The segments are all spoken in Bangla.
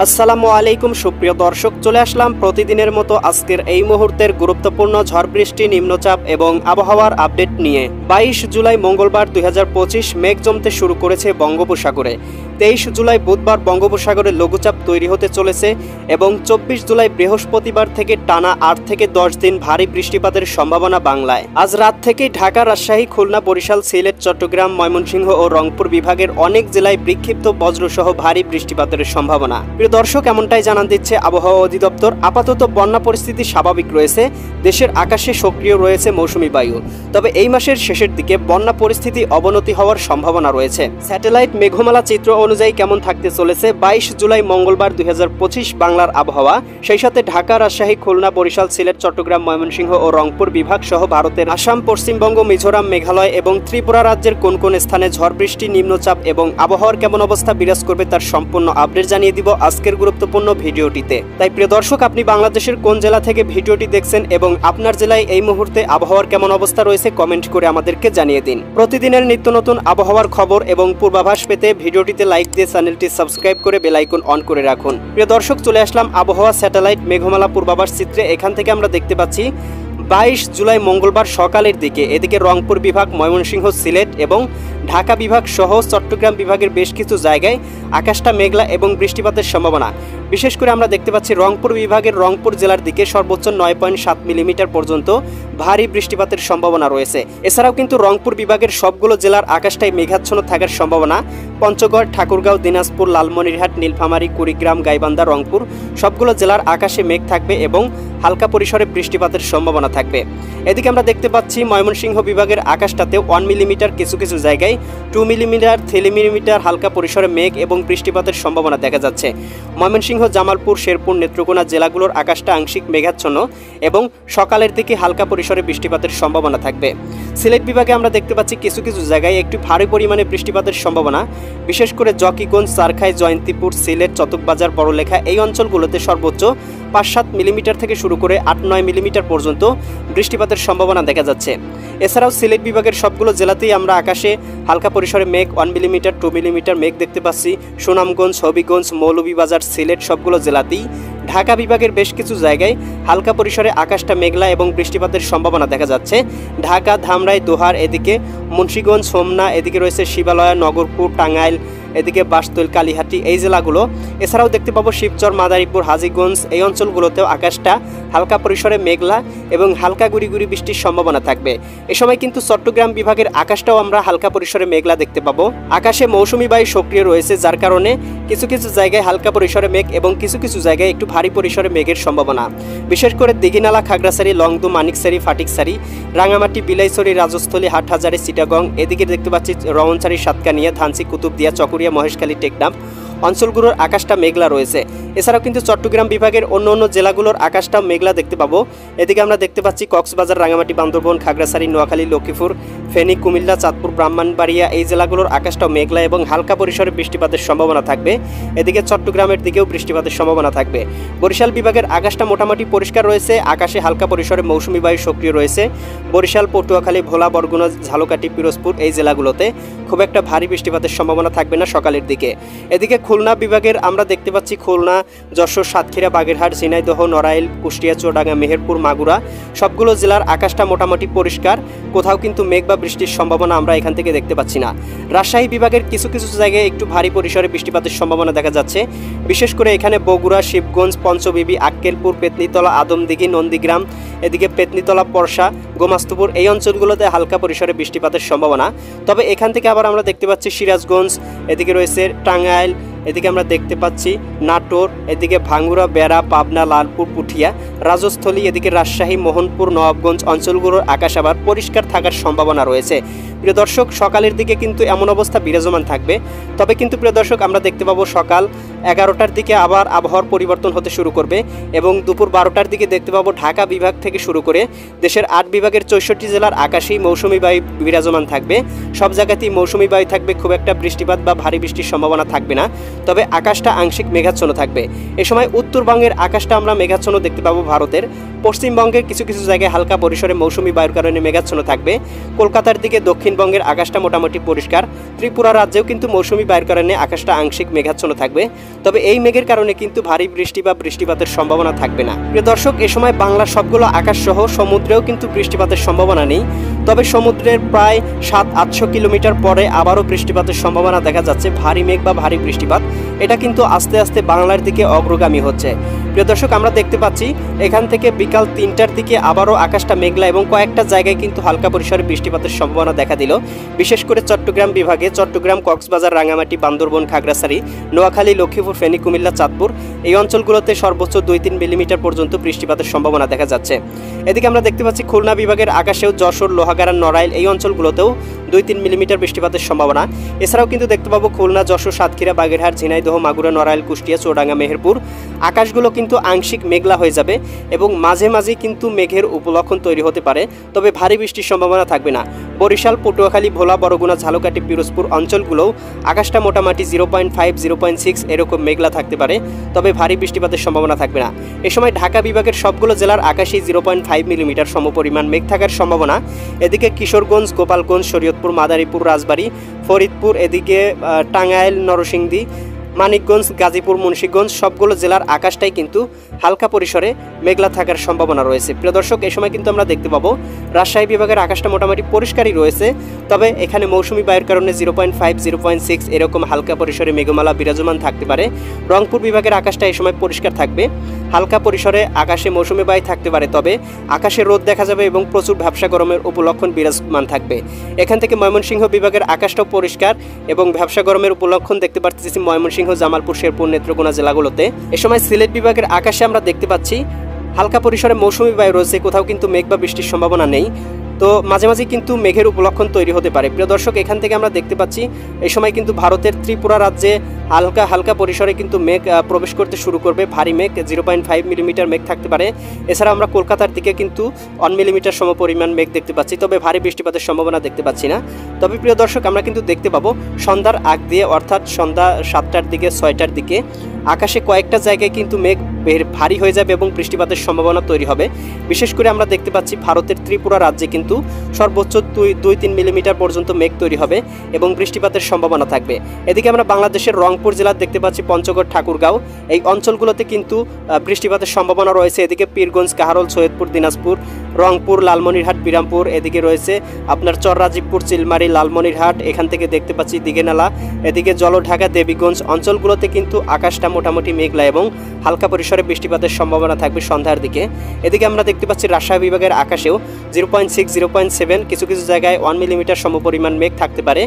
আসসালামু আলাইকুম সুপ্রিয় দর্শক, চলে আসলাম প্রতিদিনের মতো আজকের এই মুহূর্তের গুরুত্বপূর্ণ ঝড় বৃষ্টি, নিম্নচাপ এবং আবহাওয়ার আপডেট নিয়ে। 22 জুলাই মঙ্গলবার 2025 মেঘ জমতে শুরু করেছে বঙ্গোপসাগরে। 23 জুলাই বুধবার বঙ্গোপসাগরে লঘুচাপ তৈরি হতে চলেছে এবং 24 জুলাই বৃহস্পতিবার থেকে টানা 8 থেকে 10 দিন ভারী বৃষ্টিপাতের সম্ভাবনা বাংলায়। আজ রাত থেকেই ঢাকা, রাজশাহী, খুলনা, বরিশাল, সিলেট, চট্টগ্রাম, ময়মনসিংহ ও রংপুর বিভাগের অনেক জেলায় বিক্ষিপ্ত বজ্রসহ ভারী বৃষ্টিপাতের সম্ভাবনা। প্রিয় দর্শক, এমনটাই জানান দিচ্ছে আবহাওয়া অধিদপ্তর। আপাতত বন্যা পরিস্থিতি স্বাভাবিক রয়েছে, দেশের আকাশে সক্রিয় রয়েছে মৌসুমী বায়ু। তবে এই মাসের শেষের দিকে বন্যা পরিস্থিতি অবনতি হওয়ার সম্ভাবনা রয়েছে। স্যাটেলাইট মেঘমালা চিত্র অনুযায়ী কেমন থাকতে চলেছে 22 জুলাই মঙ্গলবার 2025 বাংলার আবহাওয়া, সেই সাথে ঢাকা, রাজশাহী, খুলনা, বরিশাল, সিলেট, চট্টগ্রাম, ময়মনসিংহ ও রংপুর বিভাগ সহ ভারতের আসাম, পশ্চিমবঙ্গ, মিজোরাম, মেঘালয় এবং ত্রিপুরা রাজ্যের কোন কোন স্থানে ঝড় বৃষ্টি, নিম্নচাপ এবং আবহাওয়ার কেমন অবস্থা বিরাজ করবে তার সম্পূর্ণ আপডেট জানিয়ে দিব আজকের গুরুত্বপূর্ণ ভিডিওটিতে। তাই প্রিয় দর্শক, আপনি বাংলাদেশের কোন জেলা থেকে ভিডিওটি দেখছেন এবং আপনার জেলায় এই মুহূর্তে আবহাওয়ার কেমন অবস্থা রয়েছে কমেন্ট করে আমাদেরকে জানিয়ে দিন। প্রতিদিনের নিত্য নতুন আবহাওয়ার খবর এবং পূর্বাভাস পেতে ভিডিওটিতে লাইক দিয়ে চ্যানেলটি সাবস্ক্রাইব করে বেল আইকন অন করে রাখুন। প্রিয় দর্শক, চলে আসলাম আবহাওয়া স্যাটেলাইট মেঘমালা পূর্বাভাস চিত্রে। এখান থেকে আমরা দেখতে পাচ্ছি 22 জুলাই মঙ্গলবার সকালের দিকে এদিকে রংপুর বিভাগ, ময়মনসিংহ, সিলেট এবং ঢাকা বিভাগ সহ চট্টগ্রাম বিভাগের বেশ কিছু জায়গায় আকাশটা মেঘলা এবং বৃষ্টিপাতের সম্ভাবনা। বিশেষ করে আমরা দেখতে পাচ্ছি রংপুর বিভাগের রংপুর জেলার দিকে সর্বোচ্চ 9.7 মিলিমিটার পর্যন্ত ভারী বৃষ্টিপাতের সম্ভাবনা রয়েছে। এছাড়াও কিন্তু রংপুর বিভাগের সবগুলো জেলার আকাশটাই মেঘাচ্ছন্ন থাকার সম্ভাবনা। পঞ্চগড়, ঠাকুরগাঁও, দিনাজপুর, লালমনিরহাট, নীলফামারী, কুড়িগ্রাম, গাইবান্ধা, রংপুর সবগুলো জেলার আকাশে মেঘ থাকবে এবং হালকা পরিসরে বৃষ্টিপাতের সম্ভাবনা থাকবে। এদিকে আমরা দেখতে পাচ্ছি ময়মনসিংহ বিভাগের আকাশটাতেও 1 মিলিমিটার, কিছু কিছু জায়গায় 2 মিলিমিটার, 3 মিলিমিটার হালকা পরিসরে মেঘ এবং বৃষ্টিপাতের সম্ভাবনা দেখা যাচ্ছে। ময়মনসিংহ, জামালপুর, শেরপুর, নেত্রকোনা জেলাগুলোর আকাশটা আংশিক মেঘাচ্ছন্ন এবং সকালের দিকে হালকা পরিসরে বৃষ্টিপাতের সম্ভাবনা থাকবে। সিলেট বিভাগে আমরা দেখতে পাচ্ছি কিছু কিছু জায়গায় একটু ভারী পরিমাণে বৃষ্টিপাতের সম্ভাবনা। বিশেষ করে জকিগঞ্জ, চারখাই, জয়ন্তীপুর, সিলেট, চতকবাজার, বড়লেখা এই অঞ্চলগুলোতে সর্বোচ্চ 5-7 মিলিমিটার থেকে শুরু করে 8-9 মিলিমিটার পর্যন্ত বৃষ্টিপাতের সম্ভাবনা দেখা যাচ্ছে। এছাড়াও সিলেট বিভাগের সবগুলো জেলাতেই আমরা আকাশে হালকা পরিসরে মেঘ 1 মিলিমিটার, 2 মিলিমিটার মেঘ দেখতে পাচ্ছি। সুনামগঞ্জ, হবিগঞ্জ, মৌলভীবাজার, সিলেট সবগুলো জেলাতেই। ঢাকা বিভাগের বেশ কিছু জায়গায় হালকা পরিসরে আকাশটা মেঘলা এবং বৃষ্টিপাতের সম্ভাবনা দেখা যাচ্ছে। ঢাকা, ধামরাই, দোহার, এদিকে মুন্সিগঞ্জ, হোমনা, এদিকে রয়েছে শিবালয়া, নগরপুর, টাঙ্গাইল, এদিকে বাসতৈল, কালিহাটি এই জেলাগুলো। এছাড়াও দেখতে পাবো শিবচর, মাদারীপুর, হাজীগঞ্জ এই অঞ্চলগুলোতেও আকাশটা হালকা পরিসরে মেঘলা এবং হালকা গুড়ি গুড়ি বৃষ্টির সম্ভাবনা থাকবে। এ সময় কিন্তু চট্টগ্রাম বিভাগের আকাশটাও আমরা হালকা পরিসরে মেঘলা দেখতে পাবো। আকাশে মৌসুমী বায়ু সক্রিয় রয়েছে, যার কারণে কিছু কিছু জায়গায় হালকা পরিসরে মেঘ এবং কিছু কিছু জায়গায় একটু ভারী পরিসরে মেঘের সম্ভাবনা। বিশেষ করে দিঘিনালা, খাগড়াছড়ি, লংদু, মানিকছড়ি, ফাটিকছড়ি, রাঙামাটি, বিলাইছড়ি, রাজস্থলী, হাটহাজারী, চিটাগং, এদিকে দেখতে পাচ্ছি রওনছড়ি, সাতকানিয়া, ধানসি, কুতুবদিয়া, চকরিয়া, মহেশখালী, টেকনাফ অঞ্চলগুলোর আকাশটা মেঘলা রয়েছে। এছাড়াও কিন্তু চট্টগ্রাম বিভাগের অন্য অন্য জেলাগুলোর আকাশটা মেঘলা দেখতে পাবো। এদিকে আমরা দেখতে পাচ্ছি কক্সবাজার, রাঙামাটি, বান্দরবন, খাগড়াছড়ি, নোয়াখালী, লক্ষ্মীপুর, ফেনী, কুমিল্লা, চাঁদপুর, ব্রাহ্মণবাড়িয়া এই জেলাগুলোর আকাশটাও মেঘলা এবং হালকা পরিসরে বৃষ্টিপাতের সম্ভাবনা থাকবে। এদিকে চট্টগ্রামের দিকেও বৃষ্টিপাতের সম্ভাবনা থাকবে। বরিশাল বিভাগের আকাশটা মোটামুটি পরিষ্কার রয়েছে, আকাশে হালকা পরিসরে মৌসুমী বায়ু সক্রিয় রয়েছে। বরিশাল, পটুয়াখালী, ভোলা, বরগুনা, ঝালকাঠি, পিরোজপুর এই জেলাগুলোতে খুব একটা ভারী বৃষ্টিপাতের সম্ভাবনা থাকবে না সকালের দিকে। এদিকে খুলনা বিভাগের আমরা দেখতে পাচ্ছি খুলনা, যশোর, সাতক্ষীরা, বাগেরহাট, ঝিনাইদহ, নড়াইল, কুষ্টিয়া, চুয়াডাঙ্গা, মেহেরপুর, মাগুরা সবগুলো জেলার আকাশটা মোটামুটি পরিষ্কার, কোথাও কিন্তু মেঘ বা বৃষ্টির সম্ভাবনা আমরা এখান থেকে দেখতে পাচ্ছি না। রাজশাহী বিভাগের কিছু কিছু জায়গায় একটু ভারী পরিসরে বৃষ্টিপাতের সম্ভাবনা দেখা যাচ্ছে। বিশেষ করে এখানে বগুড়া, শিবগঞ্জ, পঞ্চবিবি, আক্কেলপুর, পেতনিতলা, আদমদিঘি, নন্দীগ্রাম, এদিকে পেতনিতলা, পরশা, গোমাস্তুপুর এই অঞ্চলগুলোতে হালকা পরিসরে বৃষ্টিপাতের সম্ভাবনা। তবে এখান থেকে আবার আমরা দেখতে পাচ্ছি সিরাজগঞ্জ, এদিকে রয়েছে টাঙ্গাইল, এদিকে আমরা দেখতে পাচ্ছি নাটোর, এদিকে ভাঙ্গুড়া, বেড়া, পাবনা, লালপুর, পুঠিয়া, রাজস্থলী, এদিকে রাজশাহী, মোহনপুর, নবাবগঞ্জ অঞ্চলগুলোর আকাশ আবার পরিষ্কার থাকার সম্ভাবনা রয়েছে। প্রিয় দর্শক, সকালের দিকে কিন্তু এমন অবস্থা বিরাজমান থাকবে। তবে কিন্তু প্রিয় দর্শক, আমরা দেখতে পাবো সকাল 11টার দিকে আবার আবহাওয়ার পরিবর্তন হতে শুরু করবে এবং দুপুর 12টার দিকে দেখতে পাবো ঢাকা বিভাগ থেকে শুরু করে দেশের 8 বিভাগের 64 জেলার আকাশেই মৌসুমী বায়ু বিরাজমান থাকবে। সব জায়গাতেই মৌসুমী বায়ু থাকবে, খুব একটা বৃষ্টিপাত বা ভারী বৃষ্টির সম্ভাবনা থাকবে না। তবে আকাশটা আংশিক মেঘাচ্ছন্ন থাকবে। এ সময় উত্তরবঙ্গের আকাশটা আমরা মেঘাচ্ছন্ন দেখতে পাবো। ভারতের পশ্চিমবঙ্গের কিছু কিছু জায়গায় হালকা পরিসরে মৌসুমী বায়ুর কারণে মেঘাচ্ছন্ন থাকবে। কলকাতার দিকে দক্ষিণবঙ্গের আকাশটা মোটামুটি পরিষ্কার। ত্রিপুরা রাজ্যেও কিন্তু মৌসুমী বায়ুর কারণে আকাশটা আংশিক মেঘাচ্ছন্ন থাকবে। তবে এই মেঘের কারণে কিন্তু ভারী বৃষ্টি বা বৃষ্টিপাতের সম্ভাবনা থাকবে না। প্রিয় দর্শক, এ সময় বাংলার সবগুলো আকাশ সহ সমুদ্রেও কিন্তু বৃষ্টিপাতের সম্ভাবনা নেই। তবে সমুদ্রের প্রায় 700-800 কিলোমিটার পরে আবারও বৃষ্টিপাতের সম্ভাবনা দেখা যাচ্ছে। ভারী মেঘ বা ভারী বৃষ্টিপাত এটা কিন্তু আস্তে আস্তে বাংলার দিকে অগ্রগামী হচ্ছে। প্রিয় দর্শক, আমরা দেখতে পাচ্ছি এখান থেকে বিকাল 3টার দিকে আবারও আকাশটা মেঘলা এবং কয়েকটা জায়গায় কিন্তু হালকা পরিসরে বৃষ্টিপাতের সম্ভাবনা দেখা দিল। বিশেষ করে চট্টগ্রাম বিভাগে চট্টগ্রাম, কক্সবাজার, রাঙামাটি, বান্দরবন, খাগড়াছড়ি, নোয়াখালী, লক্ষ্মীপুর, ফেনী, কুমিল্লা, চাঁদপুর এই অঞ্চলগুলোতে সর্বোচ্চ 2-3 মিলিমিটার পর্যন্ত বৃষ্টিপাতের সম্ভাবনা দেখা যাচ্ছে। এদিকে আমরা দেখতে পাচ্ছি খুলনা বিভাগের আকাশেও যশোর, লোহাগাড়া, নড়াইল এই অঞ্চলগুলোতেও 2-3 মিলিমিটার বৃষ্টিপাতের সম্ভাবনা। এছাড়াও কিন্তু দেখতে পাবো খুলনা, যশোর, সাতক্ষীরা, বাগেরহাট, ঝিনাইদহ, মাগুরা, নড়াইল, কুষ্টিয়া, চুয়াডাঙ্গা, মেহেরপুর আকাশগুলো কিন্তু আংশিক মেঘলা হয়ে যাবে এবং মাঝে মাঝে কিন্তু মেঘের উপলক্ষণ তৈরি হতে পারে। তবে ভারী বৃষ্টির সম্ভাবনা থাকবে না। বরিশাল, পটুয়াখালী, ভোলা, বরগুনা, ঝালকাঠি, পিরোজপুর অঞ্চলগুলোও আকাশটা মোটামুটি 0.5, 0.6 এরকম মেঘলা থাকতে পারে। তবে ভারী বৃষ্টিপাতের সম্ভাবনা থাকবে না। এ সময় ঢাকা বিভাগের সবগুলো জেলার আকাশেই 0.5 মিলিমিটার সমপরিমাণ মেঘ থাকার সম্ভাবনা। এদিকে কিশোরগঞ্জ, গোপালগঞ্জ, শরীয়তপুর, মাদারীপুর, রাজবাড়ী, ফরিদপুর, এদিকে টাঙ্গাইল, নরসিংদী, মানিকগঞ্জ, গাজীপুর, মুন্সিগঞ্জ সবগুলো জেলার আকাশটাই কিন্তু হালকা পরিসরে মেঘলা থাকার সম্ভাবনা রয়েছে। প্রিয় দর্শক, এই সময় কিন্তু আমরা দেখতে পাবো রাজশাহী বিভাগের আকাশটা মোটামুটি পরিষ্কারই রয়েছে। তবে এখানে মৌসুমি বায়ুর কারণে 0.5, 0.6 এরকম হালকা পরিসরে মেঘমালা বিরাজমান থাকতে পারে। রংপুর বিভাগের আকাশটা এই সময় পরিষ্কার থাকবে। হালকা পরিসরে আকাশে মৌসুমি বায়ু থাকতে পারে, তবে আকাশে রোদ দেখা যাবে এবং প্রচুর ভ্যাপসা গরমের উপলক্ষণ বিরাজমান থাকবে। এখান থেকে ময়মনসিংহ বিভাগের আকাশটাও পরিষ্কার এবং ভ্যাপসা গরমের উপলক্ষণ দেখতে পাচ্ছি ময়মনসিংহ, জামালপুর, শেরপুর, নেত্রকোনা জেলাগুলোতে। এ সময় সিলেট বিভাগের আকাশে আমরা দেখতে পাচ্ছি হালকা পরিসরে মৌসুমি বায়ু রয়েছে, কোথাও কিন্তু মেঘ বা বৃষ্টির সম্ভাবনা নেই। তো মাঝে মাঝে কিন্তু মেঘের উপলক্ষণ তৈরি হতে পারে। প্রিয় দর্শক, এখান থেকে আমরা দেখতে পাচ্ছি এই সময় কিন্তু ভারতের ত্রিপুরা রাজ্যে হালকা পরিসরে কিন্তু মেঘ প্রবেশ করতে শুরু করবে। ভারী মেঘ 0.5 মিলিমিটার মেঘ থাকতে পারে। এছাড়া আমরা কলকাতার দিকে কিন্তু 1 মিলিমিটার সমপরিমাণ মেঘ দেখতে পাচ্ছি, তবে ভারী বৃষ্টিপাতের সম্ভাবনা দেখতে পাচ্ছি না। তবে প্রিয় দর্শক, আমরা কিন্তু দেখতে পাবো সন্ধ্যার আগ দিয়ে, অর্থাৎ সন্ধ্যা 7টার দিকে, 6টার দিকে আকাশে কয়েকটা জায়গায় কিন্তু মেঘ ভারী হয়ে যাবে এবং বৃষ্টিপাতের সম্ভাবনা তৈরি হবে। বিশেষ করে আমরা দেখতে পাচ্ছি ভারতের ত্রিপুরা রাজ্যে কিন্তু সর্বোচ্চ 2-3 মিলিমিটার পর্যন্ত মেঘ তৈরি হবে এবং বৃষ্টিপাতের সম্ভাবনা থাকবে। এদিকে আমরা বাংলাদেশের রংপুর জেলা দেখতে পাচ্ছি, পঞ্চগড়, ঠাকুরগাঁও এই অঞ্চলগুলোতে কিন্তু বৃষ্টিপাতের সম্ভাবনা রয়েছে। এদিকে পীরগঞ্জ, কাহারোল, সৈয়দপুর, দিনাজপুর, রংপুর, লালমনিরহাট, বিরামপুর, এদিকে রয়েছে আপনার চররাজীবপুর, চিলমারি, লালমনিরহাট, এখান থেকে দেখতে পাচ্ছি দিঘেনালা, এদিকে জলঢাকা, দেবীগঞ্জ অঞ্চলগুলোতে কিন্তু আকাশটা মোটামুটি মেঘলা এবং হালকা পরিসরে বৃষ্টিপাতের সম্ভাবনা থাকবে সন্ধ্যার দিকে। এদিকে আমরা দেখতে পাচ্ছি রাজশাহী বিভাগের আকাশেও 0.6, 0.7 কিছু কিছু জায়গায় 1 মিলিমিটার সমপরিমাণ মেঘ থাকতে পারে।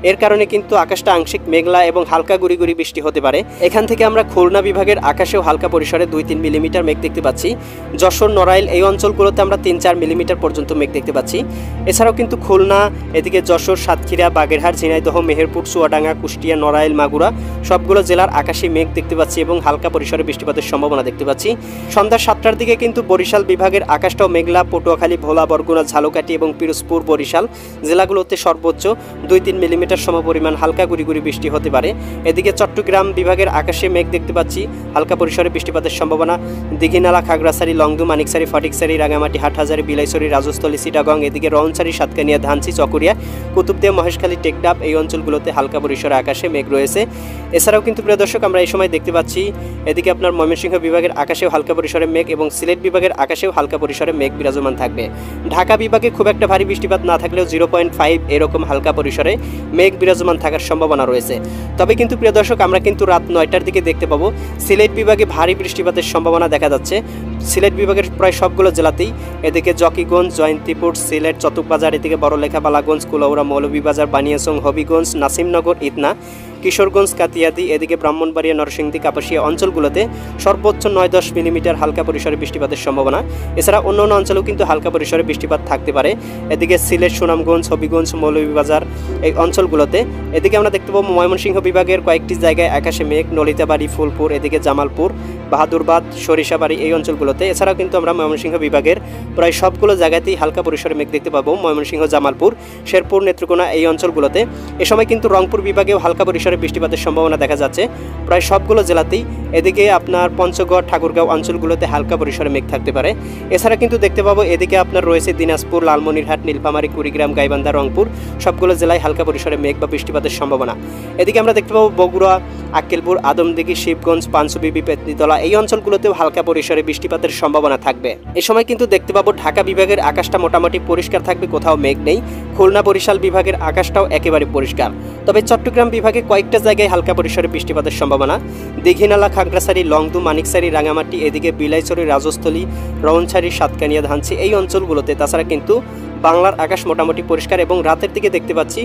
এর কারণে কিন্তু আকাশটা আংশিক মেঘলা এবং হালকা গুড়ি গুড়ি বৃষ্টি হতে পারে। এখান থেকে আমরা খুলনা বিভাগের আকাশেও হালকা পরিসরে 2-3 মিলিমিটার মেঘ দেখতে পাচ্ছি। যশোর, নড়াইল এই অঞ্চলগুলোতে আমরা 3-4 মিলিমিটার পর্যন্ত মেঘ দেখতে পাচ্ছি। এছাড়াও কিন্তু খুলনা, এদিকে যশোর, সাতক্ষীরা, বাগেরহাট, ঝিনাইদহ, মেহেরপুর, চুয়াডাঙ্গা, কুষ্টিয়া, নড়াইল, মাগুরা সবগুলো জেলার আকাশে মেঘ দেখতে পাচ্ছি এবং হালকা পরিসরে বৃষ্টিপাতের সম্ভাবনা দেখতে পাচ্ছি। সন্ধ্যা 7টার দিকে কিন্তু বরিশাল বিভাগের আকাশটাও মেঘলা। পটুয়াখালী, ভোলা, বরগুনা, ঝালকাঠি এবং পিরোজপুর, বরিশাল জেলাগুলোতে সর্বোচ্চ 2-3 মিলিমিটার সমপরিমাণ হালকা গুড়ি গুড়ি বৃষ্টি হতে পারে। এদিকে চট্টগ্রাম বিভাগের আকাশে মেঘ দেখতে পাচ্ছি, হালকা পরিসরে বৃষ্টিপাতের সম্ভাবনা। দিঘিনালা, খাগড়াছড়ি, লংদু, মানিকছড়ি, ফটিকছড়ি, রাঙামাটি, হাটহাজারী, বিলাইছড়ি, রাজস্থলী, চিটাগং, এদিকে রওনছড়ি, সাতকানিয়া, ধানসি, চকরিয়া, কুতুবদিয়া, মহেশখালী, টেকনাফ এই অঞ্চলগুলোতে হালকা পরিসরে আকাশে মেঘ রয়েছে। এছাড়াও কিন্তু প্রিয় দর্শক, আমরা এই সময় দেখতে পাচ্ছি এদিকে আপনার ময়মনসিংহ বিভাগের আকাশেও হালকা পরিসরে মেঘ এবং সিলেট বিভাগের আকাশেও হালকা পরিসরে মেঘ বিরাজমান থাকবে। ঢাকা বিভাগে খুব একটা ভারী বৃষ্টিপাত না থাকলেও 0.5 এরকম হালকা পরিসরে মেঘ বিরাজমান থাকার সম্ভাবনা রয়েছে। তবে কিন্তু প্রিয় দর্শক, আমরা কিন্তু রাত 9টার দিকে দেখতে পাবো সিলেট বিভাগে ভারী বৃষ্টিপাতের সম্ভাবনা দেখা যাচ্ছে। সিলেট বিভাগের প্রায় সবগুলো জেলাতেই, এদিকে জকিগঞ্জ, জয়ন্তীপুর, সিলেট, চতুকবাজার, এদিকে বড়লেখা, বালাগঞ্জ, কুলাউড়া, মৌলভীবাজার, বানিয়াচং, হবিগঞ্জ, নাসিমনগর, ইতনা, কিশোরগঞ্জ, কাতিয়াদি, এদিকে ব্রাহ্মণবাড়িয়া, নরসিংদী, কাপাসিয়া অঞ্চলগুলোতে সর্বোচ্চ 9-10 মিলিমিটার হালকা পরিসরে বৃষ্টিপাতের সম্ভাবনা। এছাড়া অন্য অন্য অঞ্চলেও কিন্তু হালকা পরিসরে বৃষ্টিপাত থাকতে পারে। এদিকে সিলেট, সুনামগঞ্জ, হবিগঞ্জ, মৌলভীবাজার এই অঞ্চলগুলোতে। এদিকে আমরা দেখতে পাবো ময়মনসিংহ বিভাগের কয়েকটি জায়গায় আকাশে মেঘ, নলিতাবাড়ি, ফুলপুর, এদিকে জামালপুর, বাহাদুরবাদ, সরিষাবাড়ি এই অঞ্চলগুলোতে। এছাড়াও কিন্তু আমরা ময়মনসিংহ বিভাগের প্রায় সবগুলো জায়গাতেই হালকা পরিসরে মেঘ দেখতে পাবো। ময়মনসিংহ, জামালপুর, শেরপুর, নেত্রকোনা এই অঞ্চলগুলোতে। এ সময় কিন্তু রংপুর বিভাগেও হালকা পরিসরে বৃষ্টিপাতের সম্ভাবনা দেখা যাচ্ছে প্রায় সবগুলো জেলাতেই। এদিকে আপনার পঞ্চগড়, ঠাকুরগাঁও অঞ্চলগুলোতে হালকা পরিসরে মেঘ থাকতে পারে। এছাড়া কিন্তু দেখতে পাবো এদিকে আপনার রয়েছে দিনাজপুর, লালমনিরহাট, নীলফামারী, কুড়িগ্রাম, গাইবান্ধা, রংপুর সবগুলো জেলায় হালকা পরিসরে মেঘ বা বৃষ্টিপাতের সম্ভাবনা। এদিকে আমরা দেখতে পাবো বগুড়া, আক্কেলপুর, আদমদিঘি, শিবগঞ্জ, পাঁচবিবি, পেতনিতলা এই অঞ্চলগুলোতেও হালকা পরিসরে বৃষ্টিপাতের সম্ভাবনা থাকবে। এই সময় কিন্তু দেখতে পাবো ঢাকা বিভাগের আকাশটা মোটামুটি পরিষ্কার থাকবে, কোথাও মেঘ নেই। খুলনা, বরিশাল বিভাগের আকাশটাও একেবারে পরিষ্কার। তবে চট্টগ্রাম বিভাগে কয়েকটা জায়গায় হালকা পরিসরে বৃষ্টিপাতের সম্ভাবনা। দীঘিনালা, খাগড়াছড়ি, লংদু, মানিকছড়ি, রাঙামাটি, এদিকে বিলাইছড়ি, রাজস্থলী, রওনছড়ি, সাতকানিয়া, ধানসি এই অঞ্চলগুলোতে। তাছাড়া কিন্তু বাংলার আকাশ মোটামুটি পরিষ্কার এবং রাতের দিকে দেখতে পাচ্ছি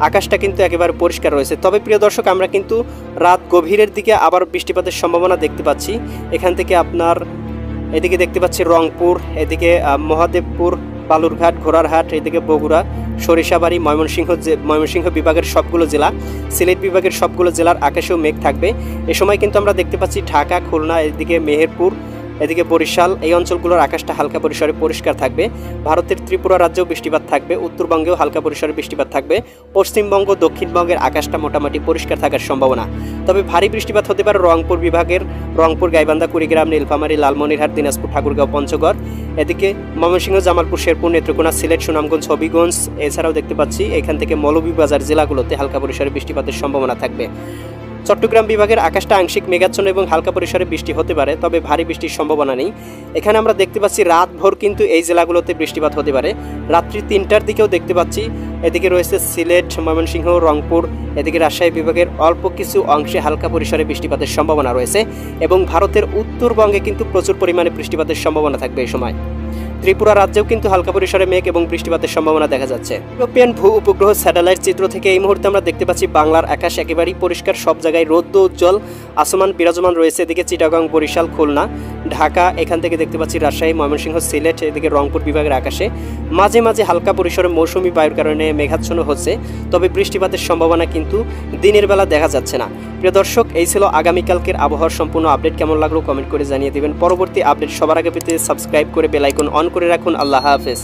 আকাশটা কিন্তু একেবারে পরিষ্কার রয়েছে। তবে প্রিয় দর্শক, আমরা কিন্তু রাত গভীরের দিকে আবার বৃষ্টিপাতের সম্ভাবনা দেখতে পাচ্ছি। এখান থেকে আপনার এদিকে দেখতে পাচ্ছি রংপুর, এদিকে মহাদেবপুর, বালুরঘাট, ঘোড়ারহাট, এদিকে বগুড়া, সরিষাবাড়ি, ময়মনসিংহ বিভাগের সবগুলো জেলা, সিলেট বিভাগের সবগুলো জেলার আকাশেও মেঘ থাকবে। এ সময় কিন্তু আমরা দেখতে পাচ্ছি ঢাকা, খুলনা, এদিকে মেহেরপুর, এদিকে বরিশাল এই অঞ্চলগুলোর আকাশটা হালকা পরিসরে পরিষ্কার থাকবে। ভারতের ত্রিপুরা রাজ্যেও বৃষ্টিপাত থাকবে, উত্তরবঙ্গেও হালকা পরিসরে বৃষ্টিপাত থাকবে। পশ্চিমবঙ্গ, দক্ষিণবঙ্গের আকাশটা মোটামুটি পরিষ্কার থাকার সম্ভাবনা। তবে ভারী বৃষ্টিপাত হতে পারে রংপুর বিভাগের, রংপুর, গাইবান্ধা, কুড়িগ্রাম, নীলফামারী, লালমনিরহাট, দিনাজপুর, ঠাকুরগাঁও, পঞ্চগড়, এদিকে ময়মনসিংহ, জামালপুর, শেরপুর, নেত্রকোনা, সিলেট, সুনামগঞ্জ, হবিগঞ্জ। এছাড়াও দেখতে পাচ্ছি এখান থেকে মৌলভীবাজার জেলাগুলোতে হালকা পরিসরে বৃষ্টিপাতের সম্ভাবনা থাকবে। চট্টগ্রাম বিভাগের আকাশটা আংশিক মেঘাচ্ছন্ন এবং হালকা পরিসরে বৃষ্টি হতে পারে, তবে ভারী বৃষ্টির সম্ভাবনা নেই। এখানে আমরা দেখতে পাচ্ছি রাত ভোর কিন্তু এই জেলাগুলোতে বৃষ্টিপাত হতে পারে। রাত্রি 3টার দিকেও দেখতে পাচ্ছি এদিকে রয়েছে সিলেট, ময়মনসিংহ, রংপুর, এদিকে রাজশাহী বিভাগের অল্প কিছু অংশে হালকা পরিসরে বৃষ্টিপাতের সম্ভাবনা রয়েছে এবং ভারতের উত্তরবঙ্গে কিন্তু প্রচুর পরিমাণে বৃষ্টিপাতের সম্ভাবনা থাকবে এই সময়। ত্রিপুরা রাজ্যেও কিন্তু হালকা পরিসরে মেঘ এবং বৃষ্টিপাতের সম্ভাবনা দেখা যাচ্ছে। ইউরোপিয়ান ভূ উপগ্রহ স্যাটেলাইট চিত্র থেকে এই মুহূর্তে আমরা দেখতে পাচ্ছি বাংলার আকাশ একেবারেই পরিষ্কার, সব জায়গায় রৌদ্র উজ্জ্বল আসমান বিরাজমান রয়েছে। এদিকে চিটাগং, বরিশাল, খুলনা, ঢাকা, এখান থেকে দেখতে পাচ্ছি রাজশাহী, ময়মনসিংহ, সিলেট, এদিকে রংপুর বিভাগের আকাশে মাঝে মাঝে হালকা পরিসরে মৌসুমি বায়ুর কারণে মেঘাচ্ছন্ন হচ্ছে, তবে বৃষ্টিপাতের সম্ভাবনা কিন্তু দিনের বেলা দেখা যাচ্ছে না। প্রিয় দর্শক, এই ছিল আগামীকালকের আবহাওয়ার সম্পূর্ণ আপডেট। কেমন লাগলো কমেন্ট করে জানিয়ে দেবেন। পরবর্তী আপডেট সবার আগে পেতে সাবস্ক্রাইব করে বেল আইকন অন করে রাখুন। আল্লাহ হাফেজ।